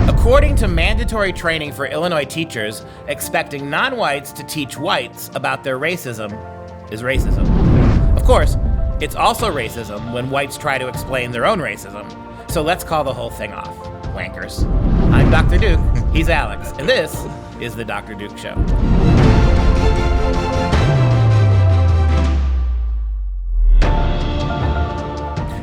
According to mandatory training for Illinois teachers, expecting non-whites to teach whites about their racism is racism. Of course, it's also racism when whites try to explain their own racism. So let's call the whole thing off, wankers. I'm Dr. Duke, he's Alex, and this is the Dr. Duke Show.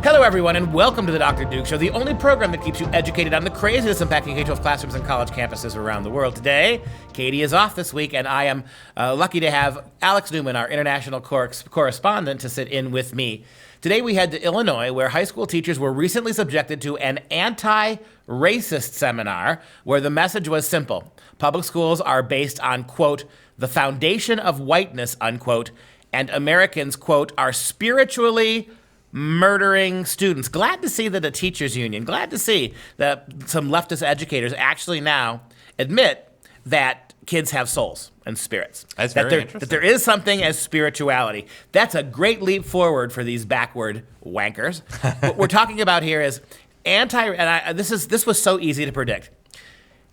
Hello, everyone, and welcome to the Dr. Duke Show, the only program that keeps you educated on the craziness impacting K-12 classrooms and college campuses around the world. Today, Katie is off this week, and I am lucky to have Alex Newman, our international correspondent, to sit in with me. Today, we head to Illinois, where high school teachers were recently subjected to an AntiRacist Seminar, where the message was simple. Public schools are based on, quote, the foundation of whiteness, unquote, and Americans, quote, are spiritually murdering students. Glad to see that the teachers union, glad to see that some leftist educators actually now admit that kids have souls and spirits. That's very interesting. That there is something as spirituality. That's a great leap forward for these backward wankers. What we're talking about here is this was so easy to predict.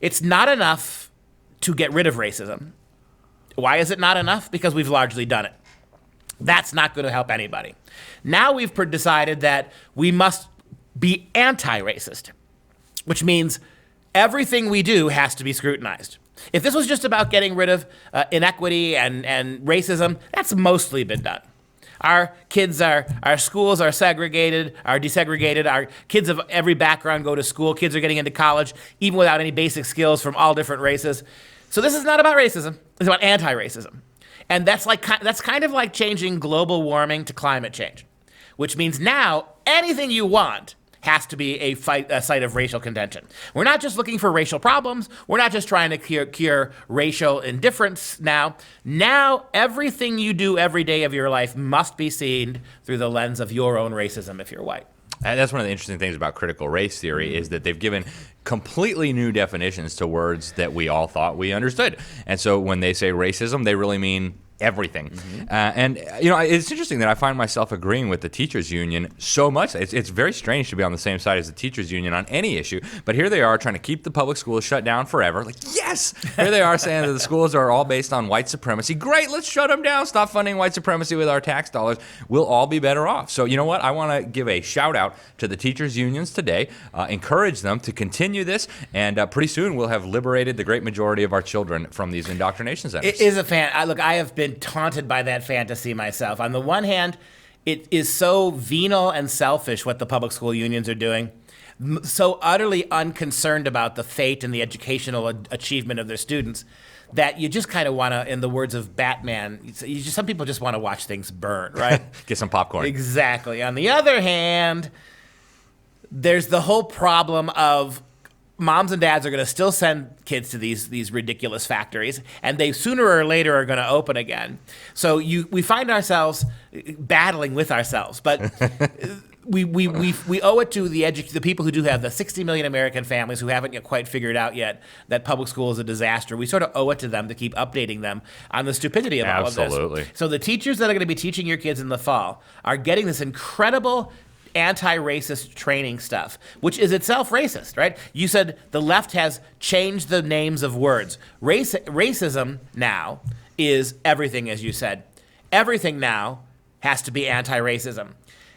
It's not enough to get rid of racism. Why is it not enough? Because we've largely done it. That's not going to help anybody. Now we've decided that we must be anti-racist, which means everything we do has to be scrutinized. If this was just about getting rid of inequity and racism, that's mostly been done. Our schools are segregated, are desegregated. Our kids of every background go to school. Kids are getting into college, even without any basic skills from all different races. So this is not about racism. It's about anti-racism. And that's kind of like changing global warming to climate change, which means now anything you want has to be a site of racial contention. We're not just looking for racial problems. We're not just trying to cure racial indifference now. Now everything you do every day of your life must be seen through the lens of your own racism if you're white. And that's one of the interesting things about critical race theory is that they've given completely new definitions to words that we all thought we understood. And so when they say racism, they really mean everything. And it's interesting that I find myself agreeing with the teachers union so much. It's very strange to be on the same side as the teachers union on any issue, but here they are trying to keep the public schools shut down forever. Like, yes! Here they are saying that the schools are all based on white supremacy. Great, let's shut them down. Stop funding white supremacy with our tax dollars. We'll all be better off. So you know what? I want to give a shout out to the teachers unions today, encourage them to continue this, and pretty soon we'll have liberated the great majority of our children from these indoctrination centers. It is I have been taunted by that fantasy myself. On the one hand, it is so venal and selfish what the public school unions are doing, so utterly unconcerned about the fate and the educational achievement of their students, that you just kind of want to, in the words of Batman, some people just want to watch things burn, right? Get some popcorn. Exactly. On the other hand, there's the whole problem of moms and dads are going to still send kids to these ridiculous factories, and they sooner or later are going to open again. So we find ourselves battling with ourselves, but we owe it to the people who do have the 60 million American families who haven't yet quite figured out yet that public school is a disaster. We sort of owe it to them to keep updating them on the stupidity of all of this. Absolutely. So the teachers that are going to be teaching your kids in the fall are getting this incredible anti-racist training stuff, which is itself racist, right? You said the left has changed the names of words. Racism now is everything, as you said. Everything now has to be anti-racism.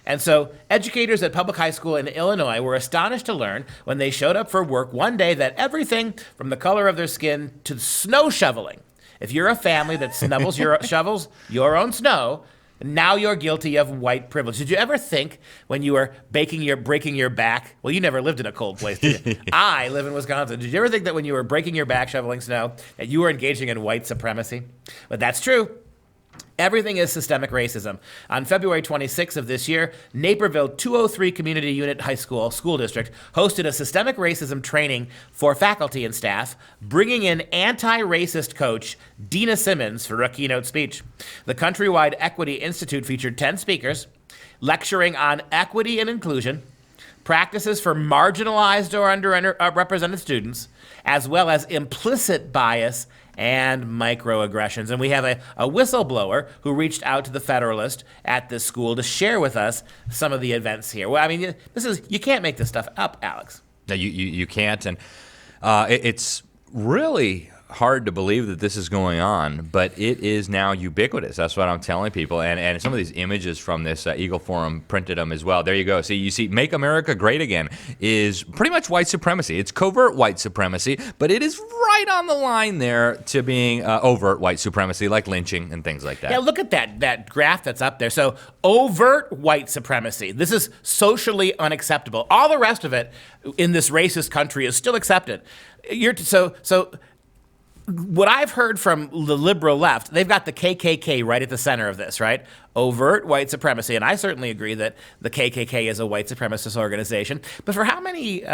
And so educators at public high school in Illinois were astonished to learn when they showed up for work one day that everything from the color of their skin to snow shoveling, if you're a family that shovels your own snow, now you're guilty of white privilege. Did you ever think when you were breaking your back? Well, you never lived in a cold place, did you? I live in Wisconsin. Did you ever think that when you were breaking your back shoveling snow that you were engaging in white supremacy? But that's true. Everything is systemic racism. On February 26th of this year, Naperville 203 Community Unit High School School District hosted a systemic racism training for faculty and staff, bringing in anti-racist coach Dina Simmons for a keynote speech. The Countrywide Equity Institute featured 10 speakers lecturing on equity and inclusion, practices for marginalized or underrepresented students, as well as implicit bias and microaggressions. And we have a whistleblower who reached out to the Federalist at this school to share with us some of the events here. Well, I mean, you can't make this stuff up, Alex. No, you can't, and it's really hard to believe that this is going on, but it is now ubiquitous. That's what I'm telling people. And some of these images from this Eagle Forum printed them as well. There you go. See, you see, Make America Great Again is pretty much white supremacy. It's covert white supremacy, but it is right on the line there to being overt white supremacy, like lynching and things like that. Yeah, look at that graph that's up there. So overt white supremacy. This is socially unacceptable. All the rest of it in this racist country is still accepted. So what I've heard from the liberal left, they've got the KKK right at the center of this, right? Overt white supremacy. And I certainly agree that the KKK is a white supremacist organization. But for how many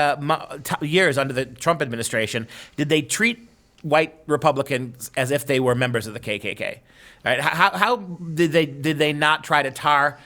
years under the Trump administration did they treat white Republicans as if they were members of the KKK? Right? How did they not try to tar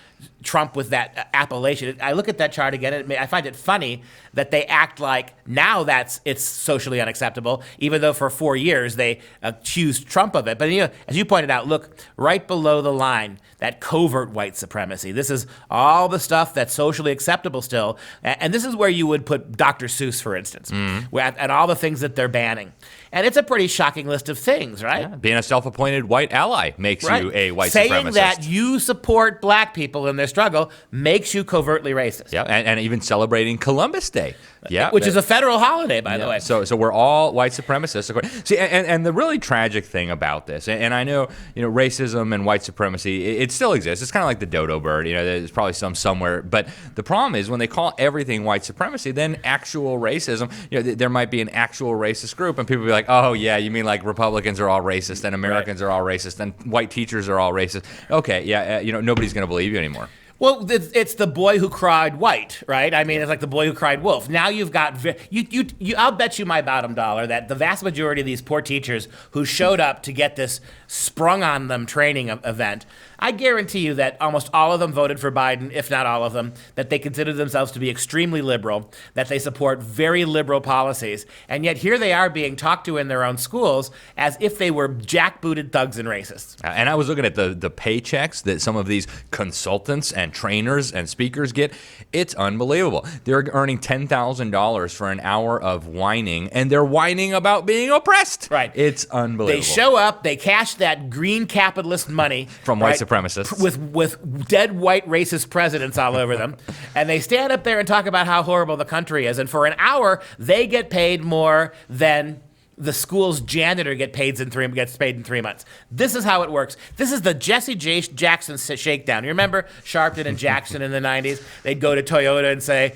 Trump with that appellation? I look at that chart again, I find it funny that they act like now it's socially unacceptable, even though for 4 years they accused Trump of it. But as you pointed out, look right below the line, that covert white supremacy. This is all the stuff that's socially acceptable still, and this is where you would put Dr. Seuss, for instance, and all the things that they're banning. And it's a pretty shocking list of things, right? Yeah, being a self-appointed white ally makes you a white supremacist. Saying that you support black people in their struggle makes you covertly racist. Yeah, and even celebrating Columbus Day. Yeah, which is a federal holiday, by the way. So we're all white supremacists. See, and the really tragic thing about this, and I know racism and white supremacy, it still exists. It's kind of like the dodo bird. There's probably somewhere. But the problem is when they call everything white supremacy, then actual racism. There might be an actual racist group, and people will be like, oh yeah, you mean like Republicans are all racist, and Americans are all racist, and white teachers are all racist. Okay, yeah, nobody's going to believe you anymore. Well, it's the boy who cried white, right? I mean, it's like the boy who cried wolf. Now you've got I'll bet you my bottom dollar that the vast majority of these poor teachers who showed up to get this sprung on them training event, I guarantee you that almost all of them voted for Biden, if not all of them, that they consider themselves to be extremely liberal, that they support very liberal policies, and yet here they are being talked to in their own schools as if they were jackbooted thugs and racists. And I was looking at the paychecks that some of these consultants and trainers and speakers get. It's unbelievable. They're earning $10,000 for an hour of whining, and they're whining about being oppressed. Right. It's unbelievable. They show up, they cash that green capitalist money from white supremacists with dead white racist presidents all over them, and they stand up there and talk about how horrible the country is, and for an hour they get paid more than the school's janitor gets paid in 3 months. This is how it works. This is the Jesse Jackson shakedown. You remember Sharpton and Jackson in the 90s? They'd go to Toyota and say,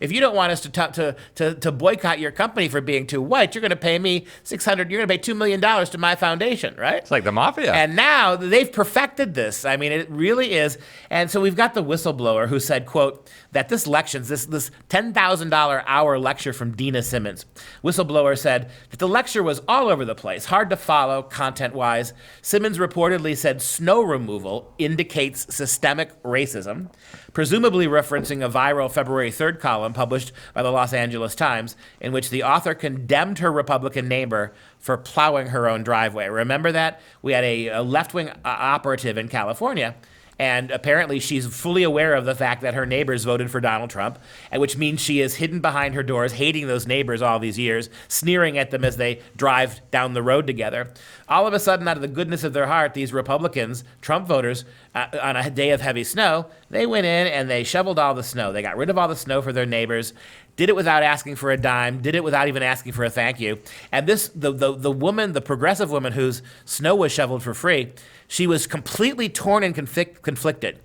if you don't want us to boycott your company for being too white, you're going to pay me $600. You're going to pay $2 million to my foundation, right? It's like the mafia. And now they've perfected this. I mean, it really is. And so we've got the whistleblower who said, quote, that this $10,000 hour lecture from Dina Simmons, whistleblower said that the lecture was all over the place, hard to follow content-wise. Simmons reportedly said snow removal indicates systemic racism, presumably referencing a viral February 3rd column published by the Los Angeles Times, in which the author condemned her Republican neighbor for plowing her own driveway. Remember that? We had a left-wing operative in California, and apparently she's fully aware of the fact that her neighbors voted for Donald Trump, and which means she is hidden behind her doors, hating those neighbors all these years, sneering at them as they drive down the road together. All of a sudden, out of the goodness of their heart, these Republicans, Trump voters, on a day of heavy snow, they went in and they shoveled all the snow. They got rid of all the snow for their neighbors, did it without asking for a dime, did it without even asking for a thank you. And the woman, the progressive woman whose snow was shoveled for free, she was completely torn and conflicted.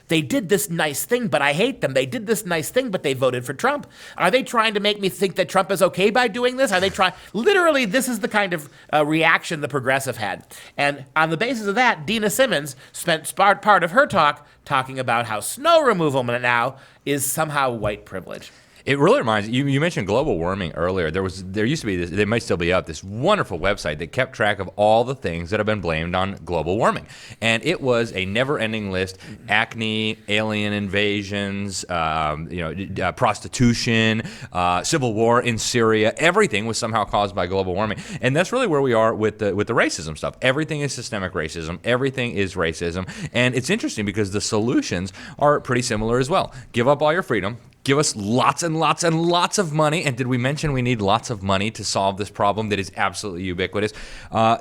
They did this nice thing, but I hate them. They did this nice thing, but they voted for Trump. Are they trying to make me think that Trump is okay by doing this? Are they trying? Literally, this is the kind of reaction the progressive had. And on the basis of that, Dina Simmons spent part of her talk talking about how snow removal now is somehow white privilege. It really reminds you mentioned global warming earlier. There used to be this, they might still be up, this wonderful website that kept track of all the things that have been blamed on global warming. And it was a never-ending list: acne, alien invasions, prostitution, civil war in Syria. Everything was somehow caused by global warming. And that's really where we are with the racism stuff. Everything is systemic racism. Everything is racism. And it's interesting because the solutions are pretty similar as well. Give up all your freedom. Give us lots and lots and lots of money. And did we mention we need lots of money to solve this problem that is absolutely ubiquitous?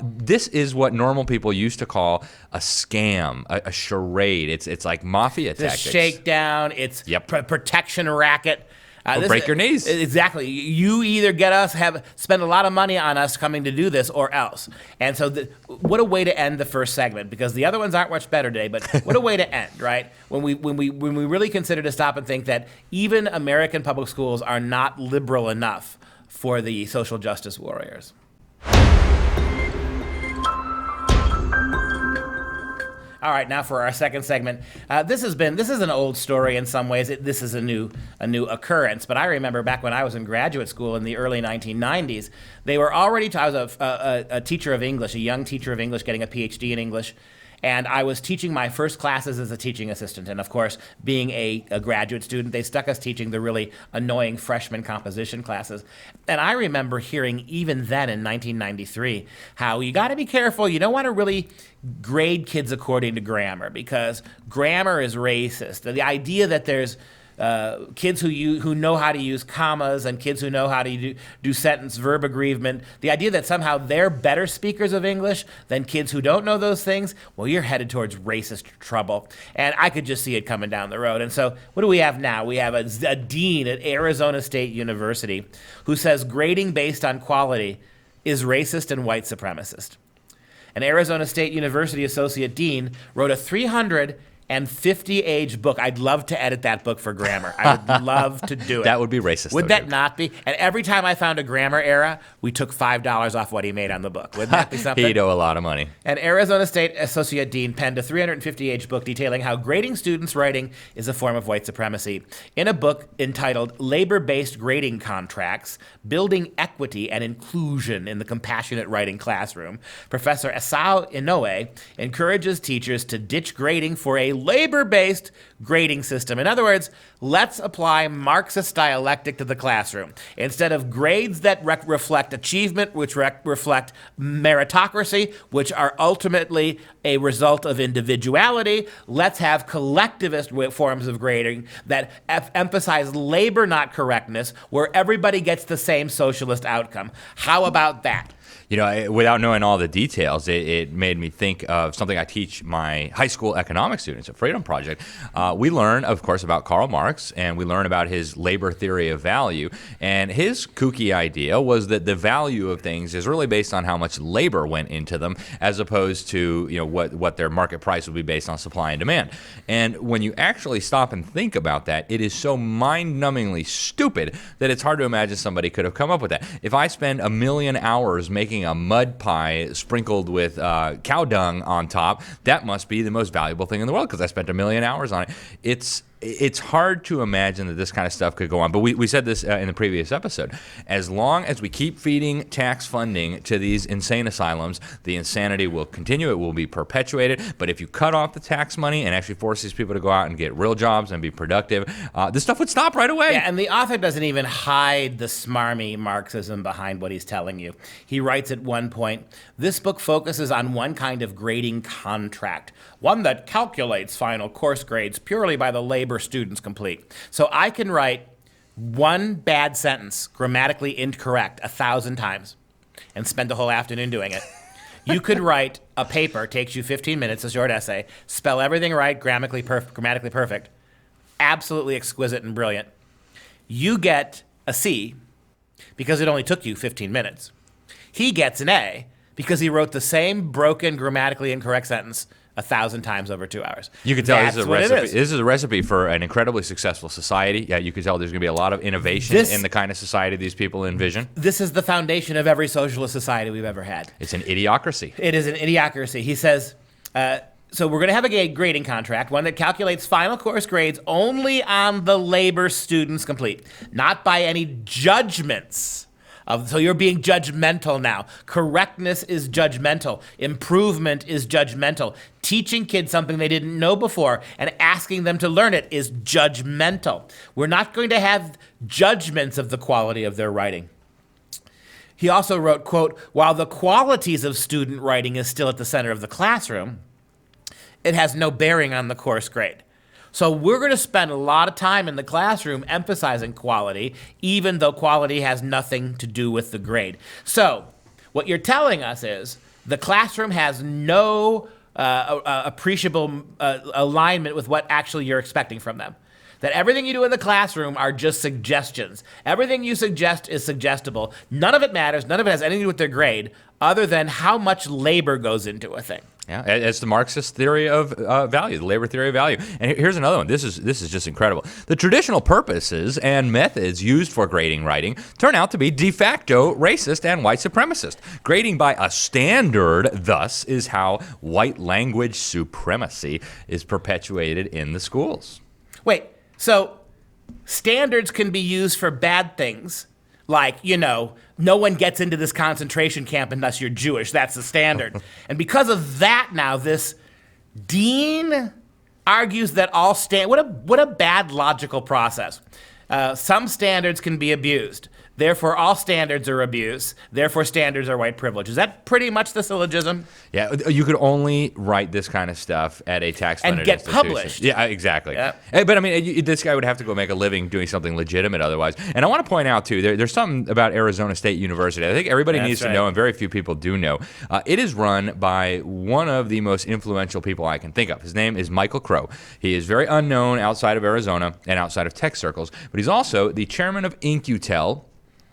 This is what normal people used to call a scam, a charade. It's like mafia tactics. The shakedown. It's protection racket. Or break your knees. Exactly. You either get us, spend a lot of money on us coming to do this, or else. And so, what a way to end the first segment, because the other ones aren't much better today. But what a way to end, right? When we really consider to stop and think that even American public schools are not liberal enough for the social justice warriors. All right, now for our second segment. This is an old story in some ways. This is a new occurrence. But I remember back when I was in graduate school in the early 1990s, they were already. I was a teacher of English, a young teacher of English, getting a PhD in English. And I was teaching my first classes as a teaching assistant. And of course, being a graduate student, they stuck us teaching the really annoying freshman composition classes. And I remember hearing even then in 1993 how you got to be careful. You don't want to really grade kids according to grammar, because grammar is racist. The idea that there's kids who know how to use commas and kids who know how to do sentence verb aggrievement, the idea that somehow they're better speakers of English than kids who don't know those things, well, you're headed towards racist trouble. And I could just see it coming down the road. And so what do we have now? We have a dean at Arizona State University who says grading based on quality is racist and white supremacist. An Arizona State University associate dean wrote a 350-page book. I'd love to edit that book for grammar. I would love to do it. That would be racist. Would that not be? And every time I found a grammar error, we took $5 off what he made on the book. Wouldn't that be something? He'd owe a lot of money. An Arizona State associate dean penned a 350-page book detailing how grading students' writing is a form of white supremacy. In a book entitled Labor-Based Grading Contracts, Building Equity and Inclusion in the Compassionate Writing Classroom, Professor Asao Inoue encourages teachers to ditch grading for a labor-based grading system. In other words, let's apply Marxist dialectic to the classroom. Instead of grades that reflect achievement, which reflect meritocracy, which are ultimately a result of individuality, let's have collectivist forms of grading that emphasize labor, not correctness, where everybody gets the same socialist outcome. How about that? You know, without knowing all the details, it made me think of something I teach my high school economics students at FreedomProject. We learn, of course, about Karl Marx, and we learn about his labor theory of value. And his kooky idea was that the value of things is really based on how much labor went into them, as opposed to what their market price would be based on supply and demand. And when you actually stop and think about that, it is so mind-numbingly stupid that it's hard to imagine somebody could have come up with that. If I spend 1 million hours making a mud pie sprinkled with cow dung on top, that must be the most valuable thing in the world because I spent 1 million hours on it. It's hard to imagine that this kind of stuff could go on. But we said this in the previous episode. As long as we keep feeding tax funding to these insane asylums, the insanity will continue. It will be perpetuated. But if you cut off the tax money and actually force these people to go out and get real jobs and be productive, this stuff would stop right away. Yeah, and the author doesn't even hide the smarmy Marxism behind what he's telling you. He writes at one point, this book focuses on one kind of grading contract, one that calculates final course grades purely by the labor students complete. So I can write one bad sentence, grammatically incorrect, 1,000 times, and spend the whole afternoon doing it. You could write a paper, takes you 15 minutes, a short essay, spell everything right, grammatically perfect, absolutely exquisite and brilliant. You get a C because it only took you 15 minutes. He gets an A because he wrote the same broken, grammatically incorrect sentence 1,000 times over 2 hours. You can tell this is a recipe. This is a recipe for an incredibly successful society. Yeah, you can tell there's going to be a lot of innovation in the kind of society these people envision. This is the foundation of every socialist society we've ever had. It's an idiocracy. It is an idiocracy. He says, So we're going to have a grading contract, one that calculates final course grades only on the labor students complete, not by any judgments. So you're being judgmental now. Correctness is judgmental. Improvement is judgmental. Teaching kids something they didn't know before and asking them to learn it is judgmental. We're not going to have judgments of the quality of their writing. He also wrote, quote, while the qualities of student writing is still at the center of the classroom, it has no bearing on the course grade. So we're going to spend a lot of time in the classroom emphasizing quality, even though quality has nothing to do with the grade. So what you're telling us is the classroom has no appreciable alignment with what actually you're expecting from them. That everything you do in the classroom are just suggestions. Everything you suggest is suggestible. None of it matters. None of it has anything to do with their grade other than how much labor goes into a thing. Yeah, it's the Marxist theory of value, the labor theory of value. And here's another one. This is just incredible. The traditional purposes and methods used for grading writing turn out to be de facto racist and white supremacist. Grading by a standard, thus, is how white language supremacy is perpetuated in the schools. Wait, so standards can be used for bad things, like, no one gets into this concentration camp unless you're Jewish. That's the standard. And because of that now, this dean argues that all what a bad logical process. Some standards can be abused. Therefore, all standards are abuse. Therefore, standards are white privilege. Is that pretty much the syllogism? Yeah, you could only write this kind of stuff at a tax-funded and get institution. published. Yeah, exactly. Yeah. But I mean, this guy would have to go make a living doing something legitimate otherwise. And I want to point out too, there's something about Arizona State University. I think everybody needs to know, and very few people do know. It is run by one of the most influential people I can think of. His name is Michael Crow. He is very unknown outside of Arizona and outside of tech circles, but he's also the chairman of InQtel,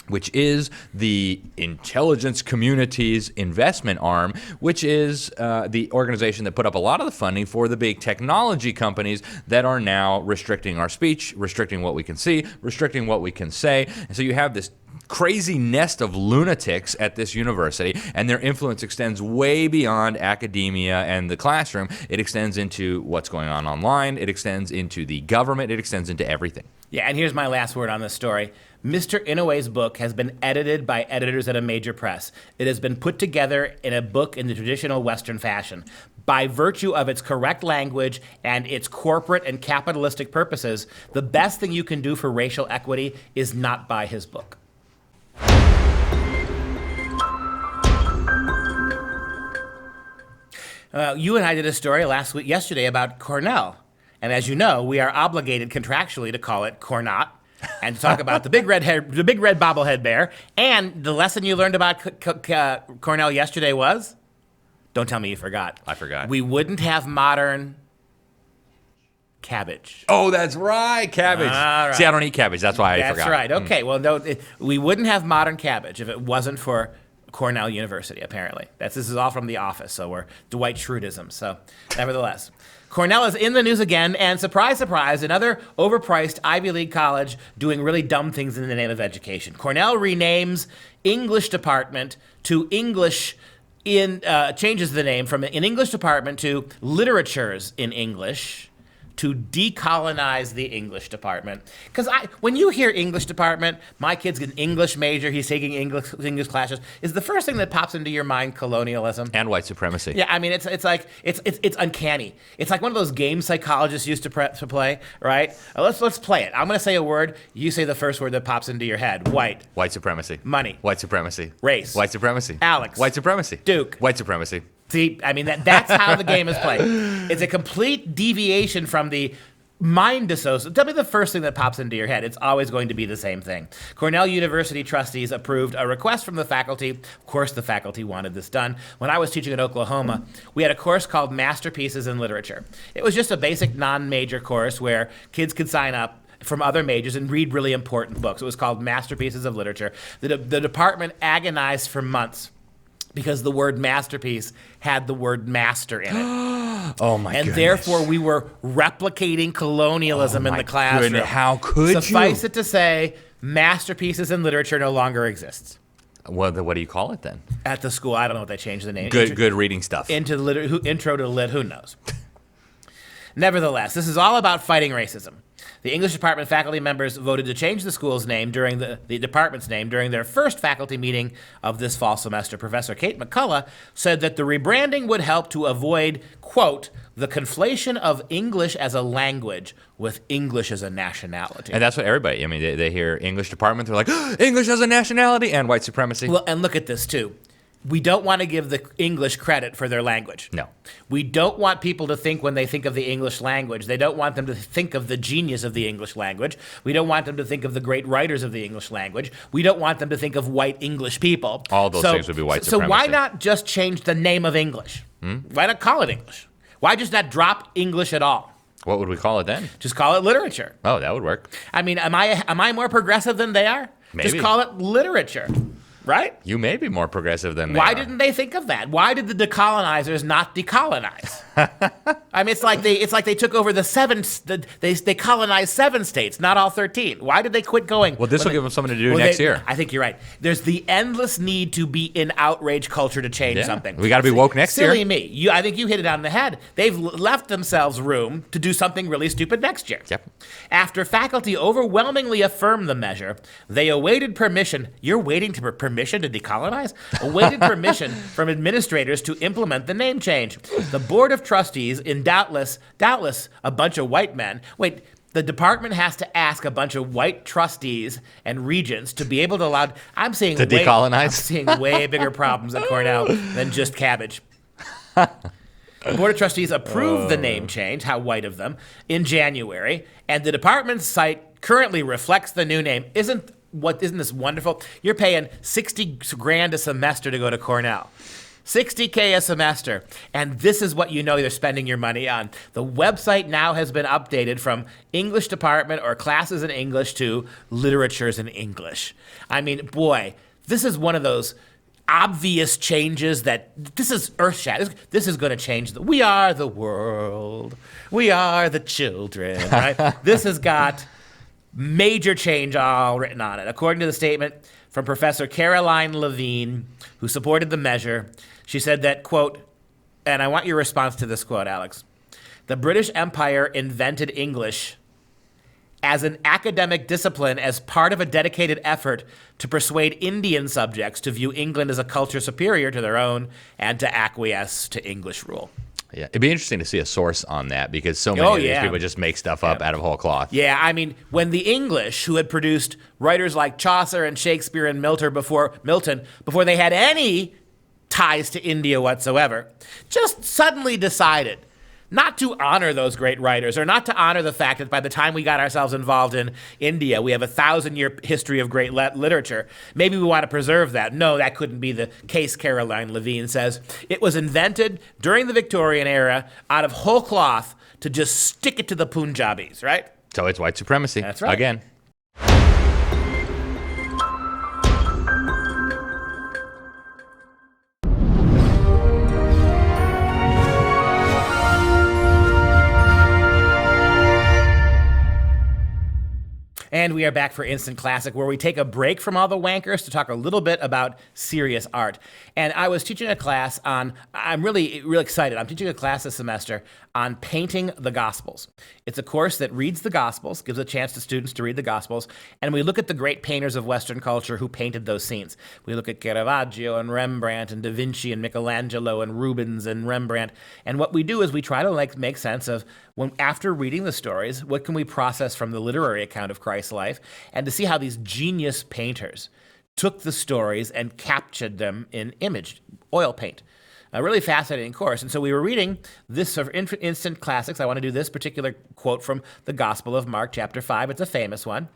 which is the intelligence community's investment arm, which is the organization that put up a lot of the funding for the big technology companies that are now restricting our speech, restricting what we can see, restricting what we can say. And so you have this crazy nest of lunatics at this university, and their influence extends way beyond academia and the classroom. It extends into what's going on online. It extends into the government. It extends into everything. Yeah, and here's my last word on this story. Mr. Inouye's book has been edited by editors at a major press. It has been put together in a book in the traditional Western fashion. By virtue of its correct language and its corporate and capitalistic purposes, the best thing you can do for racial equity is not buy his book. You and I did a story yesterday about Cornell. And as you know, we are obligated contractually to call it Cornot and to talk about the big red bobblehead bear. And the lesson you learned about Cornell yesterday was, don't tell me you forgot. I forgot. We wouldn't have modern cabbage. Oh, that's right, cabbage. All right. See, I don't eat cabbage. That's why I forgot. That's right. Okay, well, no, we wouldn't have modern cabbage if it wasn't for Cornell University, apparently. This is all from The Office, so we're Dwight Schrute-isms. So, nevertheless, Cornell is in the news again, and surprise, surprise, another overpriced Ivy League college doing really dumb things in the name of education. Cornell renames English department to changes the name from an English department to Literatures in English, to decolonize the English department. Because when you hear English department, my kid's an English major, he's taking English classes, is the first thing that pops into your mind colonialism? And white supremacy. Yeah, I mean, it's uncanny. It's like one of those games psychologists used to play, right? Let's play it. I'm going to say a word, you say the first word that pops into your head. White. White supremacy. Money. White supremacy. Race. White supremacy. Alex. White supremacy. Duke. White supremacy. See, I mean, that's how the game is played. It's a complete deviation from the mind dissociation. Tell me the first thing that pops into your head. It's always going to be the same thing. Cornell University trustees approved a request from the faculty. Of course, the faculty wanted this done. When I was teaching at Oklahoma, we had a course called Masterpieces in Literature. It was just a basic non-major course where kids could sign up from other majors and read really important books. It was called Masterpieces of Literature. The department agonized for months because the word masterpiece had the word master in it. Oh my goodness. And therefore we were replicating colonialism in the classroom. How could you? Suffice it to say, masterpieces in literature no longer exists. Well, what do you call it then? At the school, I don't know what they changed the name. Good reading stuff. Intro to lit, who knows? Nevertheless, this is all about fighting racism. The English department faculty members voted to change the school's name during the department's name during their first faculty meeting of this fall semester. Professor Kate McCullough said that the rebranding would help to avoid, quote, the conflation of English as a language with English as a nationality. And that's what everybody, I mean, they hear English department, they're like, English as a nationality and white supremacy. Well, and look at this too. We don't want to give the English credit for their language. No. We don't want people to think when they think of the English language, they don't want them to think of the genius of the English language. We don't want them to think of the great writers of the English language. We don't want them to think of white English people. All those things would be white supremacy. So why not just change the name of English? Why not call it English? Why just not drop English at all? What would we call it then? Just call it literature. Oh, that would work. I mean, am I more progressive than they are? Maybe. Just call it literature. Right? You may be more progressive than they Why are. didn't they think of that? Why did the decolonizers not decolonize? I mean, it's like they took over they colonized 7 states, not all 13. Why did they quit going? Well, this will give them something to do next year. I think you're right. There's the endless need to be in outrage culture to change something. We got to be woke next year. Silly me. I think you hit it on the head. They've left themselves room to do something really stupid next year. Yep. After faculty overwhelmingly affirmed the measure, they awaited permission. You're waiting for permission to decolonize? Awaited permission from administrators to implement the name change. The Board of Trustees, in doubtless a bunch of white men. Wait, the department has to ask a bunch of white trustees and regents to be able to allow. I'm seeing decolonize. I'm seeing way bigger problems at Cornell than just cabbage. The Board of Trustees approved the name change, how white of them, in January, and the department's site currently reflects the new name. Isn't this wonderful? You're paying $60,000 a semester to go to Cornell. $60K a semester. And this is what you know you're spending your money on. The website now has been updated from English department or classes in English to literatures in English. I mean, boy, this is one of those obvious changes that this is earth-shattering. This is going to change. We are the world. We are the children, right? This has got major change all written on it. According to the statement from Professor Caroline Levine, who supported the measure, she said that, quote, and I want your response to this quote, Alex, the British Empire invented English as an academic discipline as part of a dedicated effort to persuade Indian subjects to view England as a culture superior to their own and to acquiesce to English rule. Yeah, it'd be interesting to see a source on that because so many of these people just make stuff up out of whole cloth. Yeah, I mean, when the English, who had produced writers like Chaucer and Shakespeare and Milton before they had any ties to India whatsoever, just suddenly decided not to honor those great writers or not to honor the fact that by the time we got ourselves involved in India, we have a 1,000-year history of great literature. Maybe we want to preserve that. No, that couldn't be the case, Caroline Levine says. It was invented during the Victorian era out of whole cloth to just stick it to the Punjabis, right? So it's white supremacy. That's right. Again. And we are back for Instant Classic, where we take a break from all the wankers to talk a little bit about serious art. And I was teaching a class on, I'm really excited. I'm teaching a class this semester on painting the Gospels. It's a course that reads the Gospels, gives a chance to students to read the Gospels, and we look at the great painters of Western culture who painted those scenes. We look at Caravaggio and Rembrandt and Da Vinci and Michelangelo and Rubens and Rembrandt. And what we do is we try to make sense of, after reading the stories, what can we process from the literary account of Christ's life, and to see how these genius painters took the stories and captured them in image, oil paint. A really fascinating course. And so we were reading this sort of instant classics. I want to do this particular quote from the Gospel of Mark, chapter 5. It's a famous one.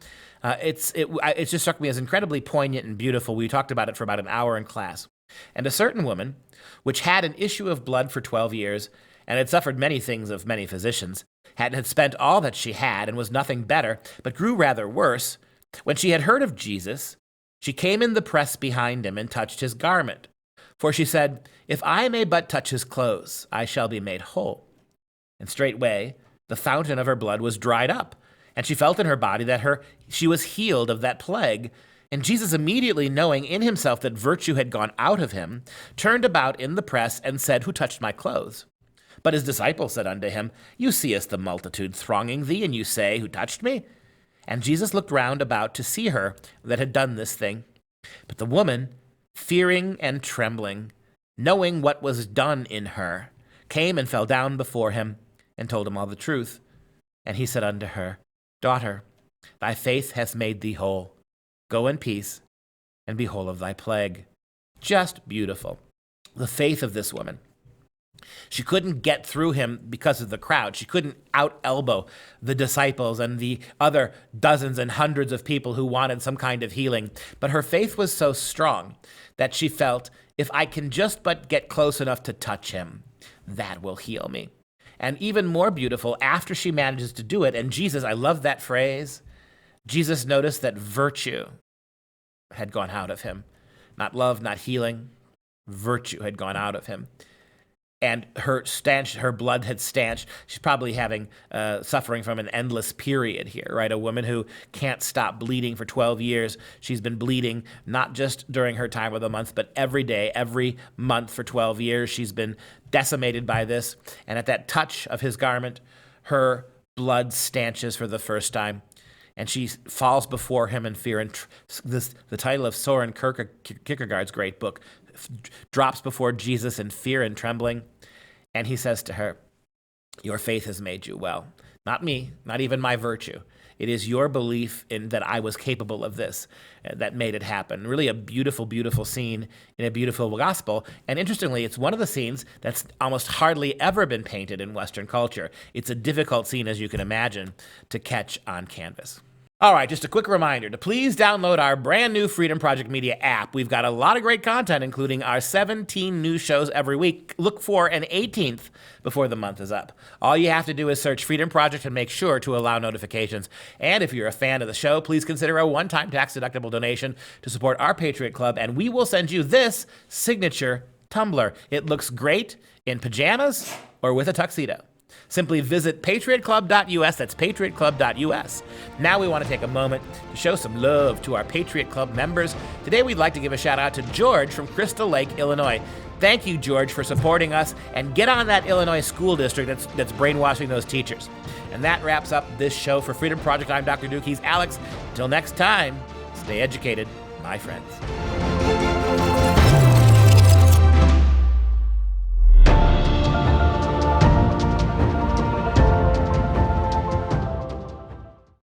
It just struck me as incredibly poignant and beautiful. We talked about it for about an hour in class. And a certain woman, which had an issue of blood for 12 years, and had suffered many things of many physicians, had spent all that she had and was nothing better, but grew rather worse, when she had heard of Jesus, she came in the press behind him and touched his garment. For she said, "If I may but touch his clothes, I shall be made whole." And straightway the fountain of her blood was dried up, and she felt in her body that she was healed of that plague. And Jesus, immediately knowing in himself that virtue had gone out of him, turned about in the press and said, Who touched my clothes? But his disciples said unto him, You seest the multitude thronging thee, and you say, Who touched me? And Jesus looked round about to see her that had done this thing. But the woman, fearing and trembling, knowing what was done in her, came and fell down before him, and told him all the truth. And he said unto her, Daughter, thy faith hath made thee whole. Go in peace, and be whole of thy plague. Just beautiful. The faith of this woman. She couldn't get through him because of the crowd. She couldn't out-elbow the disciples and the other dozens and hundreds of people who wanted some kind of healing. But her faith was so strong that she felt, if I can just but get close enough to touch him, that will heal me. And even more beautiful, after she manages to do it, and Jesus, I love that phrase, Jesus noticed that virtue had gone out of him. Not love, not healing. Virtue had gone out of him. And her blood had stanched. She's probably suffering from an endless period here, right? A woman who can't stop bleeding for 12 years. She's been bleeding not just during her time of the month, but every day, every month for 12 years. She's been decimated by this. And at that touch of his garment, her blood stanches for the first time. And she falls before him in fear. And the title of Soren Kierkegaard's great book drops before Jesus in fear and trembling. And he says to her, Your faith has made you well. Not me, not even my virtue. It is your belief in that I was capable of this that made it happen. Really a beautiful, beautiful scene in a beautiful gospel. And interestingly, it's one of the scenes that's almost hardly ever been painted in Western culture. It's a difficult scene, as you can imagine, to catch on canvas. All right, just a quick reminder to please download our brand new Freedom Project Media app. We've got a lot of great content, including our 17 new shows every week. Look for an 18th before the month is up. All you have to do is search Freedom Project and make sure to allow notifications. And if you're a fan of the show, please consider a one-time tax-deductible donation to support our Patriot Club, and we will send you this signature tumbler. It looks great in pajamas or with a tuxedo. Simply visit patriotclub.us. That's patriotclub.us. Now we want to take a moment to show some love to our Patriot Club members. Today we'd like to give a shout out to George from Crystal Lake, Illinois. Thank you, George, for supporting us, and get on that Illinois school district that's brainwashing those teachers. And that wraps up this show for Freedom Project. I'm Dr. Duke. He's Alex. Until next time, stay educated, my friends.